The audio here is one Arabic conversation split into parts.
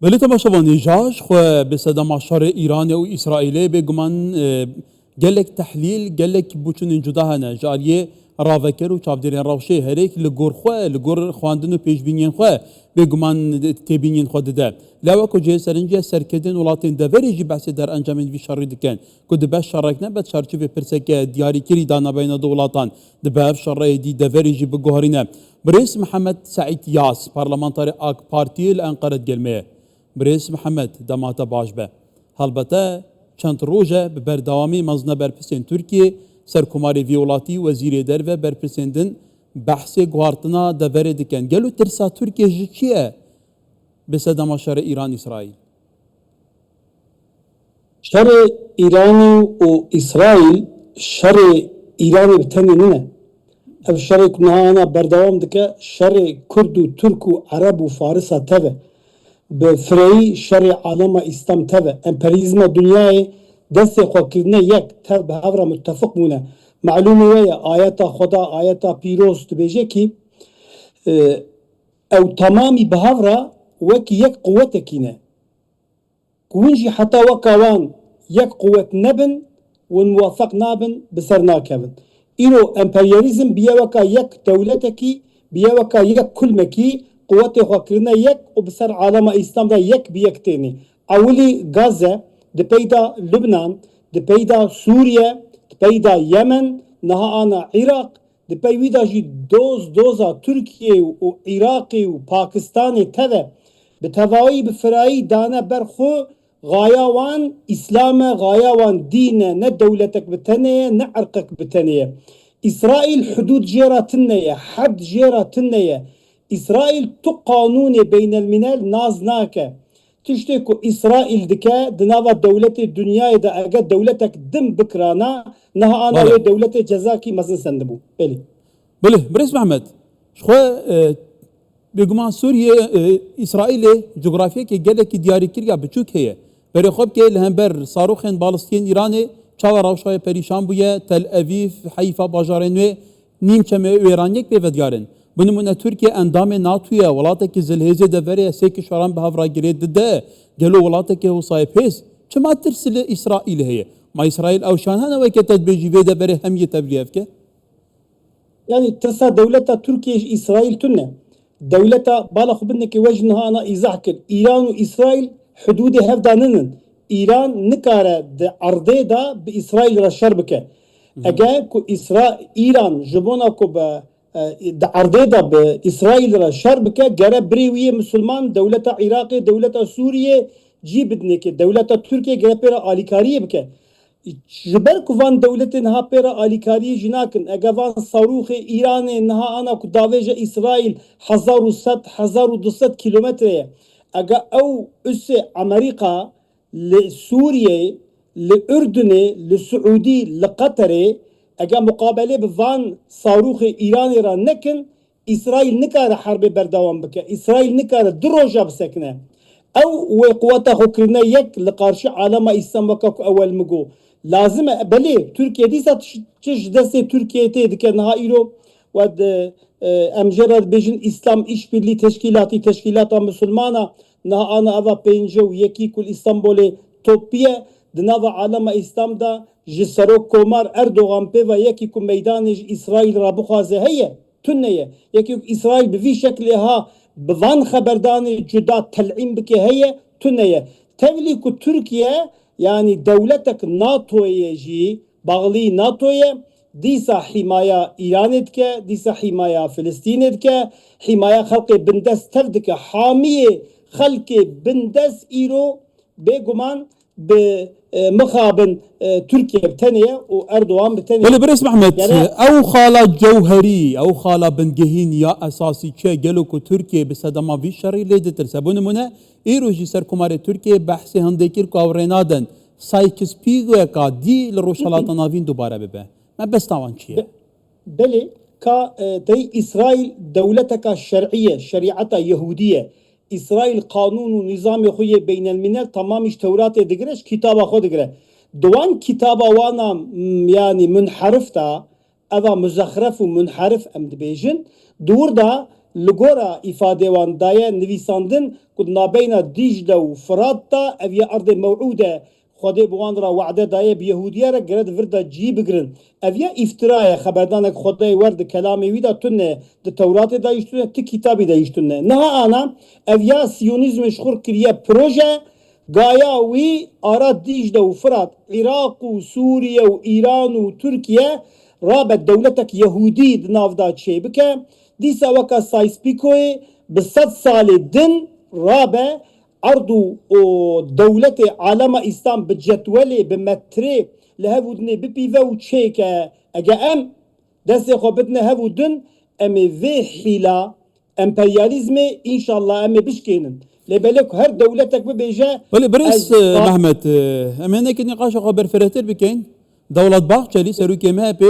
بله تماشاوانی جاش خو به صدام شر ایران و اسرائیل به گمان گلک تحلیل گلک بوچون جدا هنه جاریه راوکر و چابدرین روشه هریک لگور خواندن و پیشبینین خو به گمان تبینین خود ده لوا کو جه سرنجه سرکدن ولاتین دوریجی بحث در انجامین وی شر دکن کو ده باش شرک نه بد چارچوب پرسک دیاری کری دانا بین دولتان ده باف شر دی دوریجی بگوهرینه برئیس محمد سعید یاس پارلمانتاری اک پارتی الانقره gelmeye برئیس محمد دماغ باش به هلبته چند روزه به برداوامی مزنه برپرسین ترکیه سرکماری ویولاتی وزیر در و برپرسیندن بحث گوارتنا دوره دکن گلو ترسا ترکیه جی چیه به صدام شر ایران اسرائیل شر ایران و اسرائیل شر ایران بتنی نه اف شر کنها بردوام دکه شر کرد و ترک و عرب و فارس تبه بفرعی شر عالم اسلام تبه امپریزم دنیای دست خواکرنه یک تر به هفره متفق مونه معلومه ویا آیت خدا آیت پیروست بیجه کی او تمامی به هفره وکی یک قوت کینه كونجي حتى وكوان يك قوة نبن ونوافق نابن بسر ناكبن إنو امبرياليزم بيا وكا يك دولتكي بيا وكا يك كل مكي قوة خاكرنا يك وبسر عالم إسلام دا يك بيك تاني أولي غزة دي بيدا لبنان دي بيدا سوريا دي بيدا يمن نها أنا عراق دي بيدا جي دوزا تركيا وعراقي وباكستاني تذا بتواوی بفرایی دانه برخو غایاوان اسلام غایاوان دینه نه دولتك بتنیه نه عرقك بتنیه اسرائیل حدود جيراتنية حد جيراتنية اسرائيل تو قانون بين الملل نازناكه تشتكو اسرائيل دكا دناوا دولة الدنيا دا اگه دولتك دم بكرانا نها انا بله. دولة جزاكي مزن سندبو بله برئیس محمد شخو بگمان سوریه اسرائیل جغرافیا که گله کی دیاری کریا بچوک هیه بری خوب که لهمبر صاروخن بالستین ایران چاو روشای پریشان بویه تل اویف حیفا باجارنوی نیم چمه ایرانیک به ودیارن بنمونه ترکیه اندام ناتویا ولاته که زلهزه دوره سه کشوران به هفرا گرید ده گلو ولاته که وصایب هیز چما ترسل اسرائیل هیه ما اسرائیل اوشان هنه وی که تدبیجی وی دوره همیه تبلیغ که يعني ترسا دولة تركيا إسرائيل تنه دولة بالا خبنك وجنها أنا إزاحك إيران وإسرائيل حدود هفدانن إيران نكارة عرضه دا بإسرائيل رشر بك أجا كو إيران جبونا كو عرضه دا بإسرائيل رشر بك جرى بريوية مسلمان دولة عراقي دولة سوريا جي بدنك دولة تركيا جرى بيرا آليكارية بك جبر کوان دولت نها پیرا آلیکاری جناکن اگوان صاروخ ایران نها آنا کو داویج اسرائیل 1100 کیلومتره اگا او اس امریکا لسوریه لأردن لسعودي لقطر اگا مقابله بوان صاروخ ایران را نکن اسرائیل نکار حرب بردوام بکه اسرائیل نکار دروجه بسکنه او وقوته خكرنا يك لقارش عالم اسلام وكاك اول مگو لازم بلي تركيا دي تش دست تركيا تي دكنها ايرو ود امجرد بيجن اسلام ايش birliği تشكيلات مسلمانه نها انا افا بينجو يكي كل اسطنبول توبيه دنava عالم اسلام دا جسرو كومار اردوغان بي يكي كو ميدان اسرائيل را بخوازه هي تنيه يكي اسرائيل بفي شكلها بوان خبردان جدا تلعين بكي هي تنيه تولي كو تركيا يعني دولتك ناتوية جي باغلي ناتوية ديسا حماية إيران دكا ديسا حماية فلسطين دكا حماية خلق بندس تفدك حامية خلق بندس إيرو بيقومان بمخابن تركيا بتانية وأردوان بتانية ولی برئیس محمد او خالا جوهری او خالا بنگهین یا اساسی چه گلو کو ترکیه به صدام وی شری لیده ترسه بونمونه ایروجی سرکمار ترکیه بحث هندکیر کو اورینادن سایکس پیگو کا دی لروشالات ناوین دوباره ببه ما بس تاوان چیه بلي كا تي إسرائيل دولتك الشرعية شريعتها يهودية إسرائيل قانون ونظام خوية بين الملل تمامش توراة دقرش كتابة خود دقره دوان كتابة وانا يعني منحرف تا أذا مزخرف ومنحرف أم دبيجن دور دا لگورا ifade وان دایه نویساندن کد نابینا دیجله و فرات تا اویا ارد موعوده خدا بوان را وعده دایه بیهودیه را گرد وردا جی بگرن اویا افترای خبردانک خدای ورد کلامی ویدا تنه ده تورات دایشتونه تی کتابی دایشتونه نه آنا اویا سیونیزم شخور کریه پروژه گایا وی آرا دیجله و فرات عراق و سوریه و ایران و ترکیه رابط دولتك يهودي نافدا تشي بك ديسا وكا سايسبيكوي بصد سال دن رابع عرضو دولة عالم إسلام بجدولي بمتري لهفو دني ببيفا وتشيك أجا أم دسي خوبتنا هفو دن أمي في حيلة امبرياليزمي إن شاء الله أمي بشكينن لبالك هر دولتك ببيجا ولی برس محمد امینه که نقاش خبر فراتر بکن دولت باغچلی سروکی MHP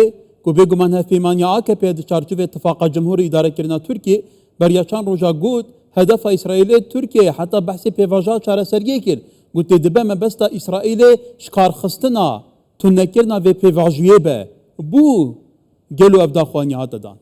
کو بگمان هفیمانی AKP د چارچوب اتفاق جمهوری اداره کردن ترکیه بریاچان روجا گود هدف اسرائیل ترکیه حتی بحث پیواژا چاره سرگی کرد گوت دبه مبستا اسرائیل شکار خستنا تو نکرنا و پیواژیه به بو گلو افدا خوانی هات دان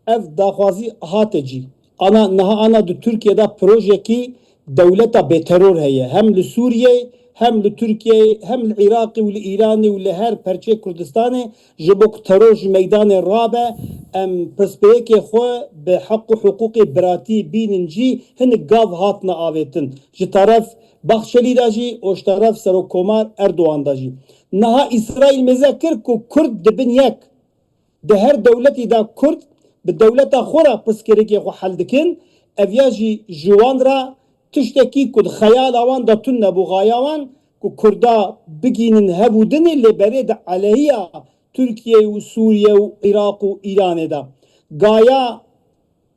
ev daxwazî hate cî ana ana di Türkiye'de proje ki devleta beterör heye hem li Suriye hem li Türkiye hem li Irak'ı ve li İran'ı ve li her perçe Kurdistan'ı ji bo terör ji meydanê rabe em pispeyekê xwe bi heq û hukukê biratî bînin cî hinek gav hatine avêtin ji taraf Baxşelî da jî û ji taraf Serokkomar Erdoğan da jî niha İsraîl mêze kir ku Kurd dibin yek di her dewletî de Kurd bi dewleta xwe re pirsgirêkê xwe hel dikin ev ya jî ji wan re tiştekî ku di xeyala wan de tune bû gaya wan ku Kurda bigînin hevûdinê lê berê de aleyhiya Türkiye û Suriye û Iraq û Îranê de gaya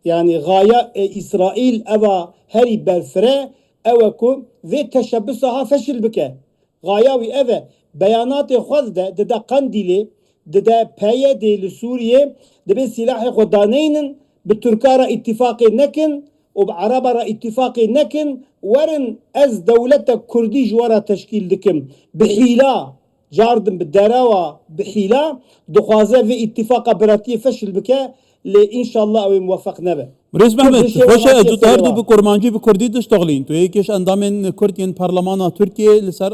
yani gaya İsraîl eva herî berfire ew e ku vê teşebbüsa ha feşil bike gaya wî ev e beyanatê xwe de dide Qendîlê dide PYD li Suriye dibe silahê xwe daneynin bi Türka re ittifaqê nekin û bi Araba re ittifaqê nekin werin ez dewleta Kurdî ji we re teşkîl dikim bi hîla cardim bi derawa bi hîla dixwaze vê ittifaqa biratiyê feşil bike lê înşallah ew ê muweffeq nebe. Rêz Mehmet, xweş e tu her du bi kurmancî bi Kurdî diştoxlîn. Tu yekîş endamên Kurd yên Parlemana Tirkiye li ser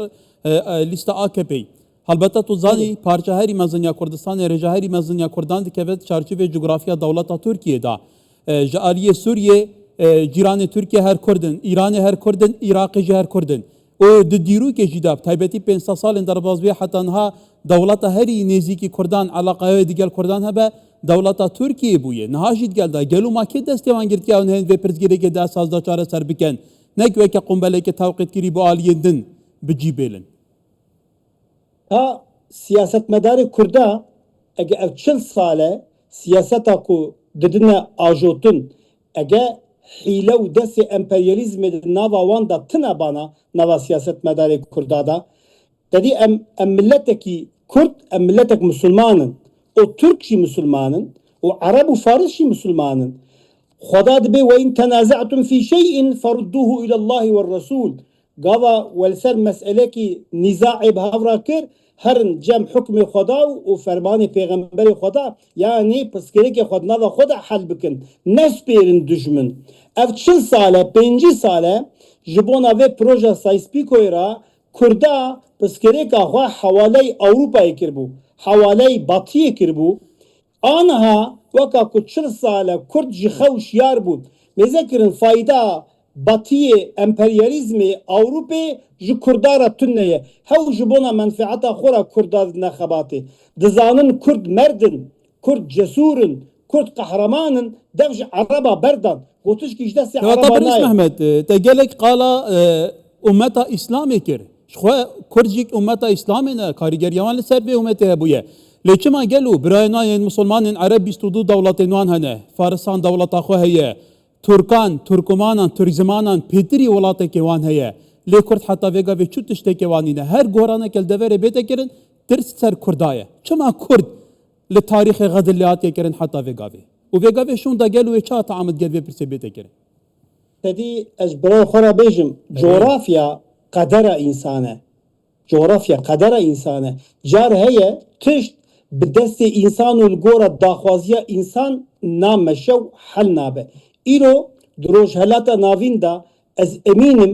lîsta AKP'yê. Helbette tu zanî parça herî mezin ya Kurdistanê rêja herî mezin ya Kurdan dikeve çarçîvê coğrafya dewleta Tirkiye da. Ji aliyê Sûriye cîranê Tirkiye her Kurdin, İranê her Kurdin, Iraqê jî her Kurdin. û di dîrûkê jî de taybetî 500 salên derbasbûyê heta niha dewleta herî nêzîkî Kurdan eleqaya digel Kurdan hebe dewleta Tirkiye bûye. Niha jî digel da gelo ma kê destê wan girtiya hûn hên vê pirsgirêkê de esasda çareser bikin. Nek weke qumbeleke tewqîtkirî bu aliyên din bi cî bêlin. Ha siyasetmedarê Kurda ege ev çil sale siyaseta ku didine ajotin ege hîle û destê emperyalizmê di nava wan da tune bana nava siyasetmedarê Kurda da dedî em milletekî Kurd em milletek Müslümanin û Türk jî Müslümanin û Arab û Faris jî Müslümanin Xweda dibe ve in tenazatum fî şey'in ferudduhu ilallahi ve Resul gava wel ser meselekî nîzaê bi hevra kir herin cem hukmê Xweda û fermanê pêxemberê Xweda yanî pirsgirêkê xwe nava xwe de hel bikin nespêrin dijmin ev çil sale pêncî sale ji bona vê proje Sykes-Picotê re Kurda pirsgirêka xwe hewaley Ewropayê kirbû hewaley Batiyê kirbû aniha weka ku çil sale Kurd ji xew şiyar bûn mêze kirin fayda Batiyê emperyalizmê Ewropê ji Kurda re tune ye hew ji bona menfaeta xwe re Kurda dine xebatê dizanin Kurd merdin Kurd cesurin Kurd qehremanin dev ji Araba berdan gotişkî ji destê Kevata Araba birîş nayê Mehmet, te gelek qala ummeta İslamê kir. Ji xwe Kurd jî ummeta İslamê ne karîgeriya wan li ser vê ummetê hebûye. Lê çima gelo birayena yên Musulmanên Ereb 22 dewletên wan hene. Faristan dewleta xwe heye. Turkan, Turkmanan, Türkzimanan pêtirî welatekê wan heye. Lê Kurd heta vêga vê çû tiştekê wan nîne. Her goranek el deverê bête kirin, tirs ser Kurda ye. Çima Kurd li tarîxê Xedilê hatiye kirin heta vêga vê. û vêga vê şûn da gel wê çi hata amed gel vê pirsê bête kirin. Tedî ez birayê xwe re bêjim coğrafya qedera însan e coğrafya qedera însan e car heye tişt bi destê însan û li gora daxwaziya însan nameşe û hel nabe ایرو دروج هلاتا ناوین دا از امینم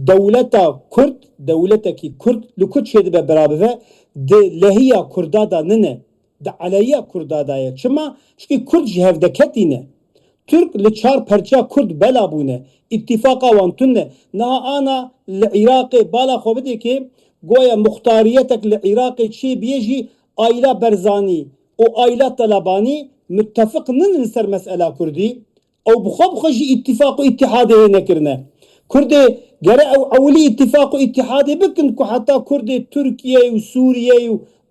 دولتا کرد دولتا کی کرد لکوت شده به برابه ده لهیا کردا دا ننه ده علیا کردا دا یا چما چکی کرد جهودکتینه Türk li çar perça Kurd bela bune. İttifaka wan tunne. Naha ana li Iraqê bala xwe bide ki goya muxtariyetek li Iraqê çi biyêjî Ayla Berzanî û Ayla Talebanî müttefiq nin li ser mesela Kurdî. Ew bi xwe bi xwe jî ittifaq û îttihadê hê nekirine. Kurdê gere ew ewlî ittifaq û îttihadê bikin ku heta Kurdê Tirkiye û Sûriye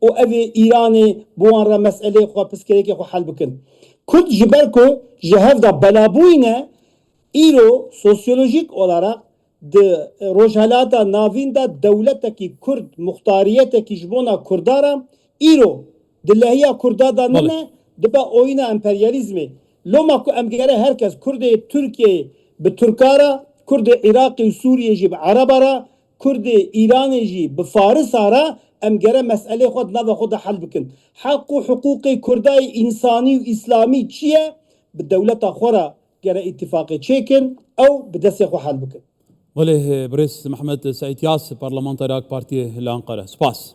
û evê İranê bi wan re meselê xwe pirsgirêkê xwe hel bikin. Kurd ji ber ku ji hev da belabûyîne îro sosyolojik olarak di rojhelata navîn da dewletekî Kurd muxtariyetekî ji bona Kurdaran îro di lehiya Kurda da nine dibe oyna emperyalizmê. Loma ku em gere herkes Kurdê Tirkiyeyê bi Türkara, Kurdê Iraqê û Sûriyê jî bi Erebara, Kurdê İranê jî bi Farisara em gere meselê xwe di nava xwe de hel bikin. Hak û hiqûqê Kurdayê însanî û İslamî çi ye? Bi dewleta xwe re gere îttifaqê çêkin ew bi destê xwe hel bikin. وليه بريس محمد سعيد ياس برلمانتري AK Parti لأنقرة سباس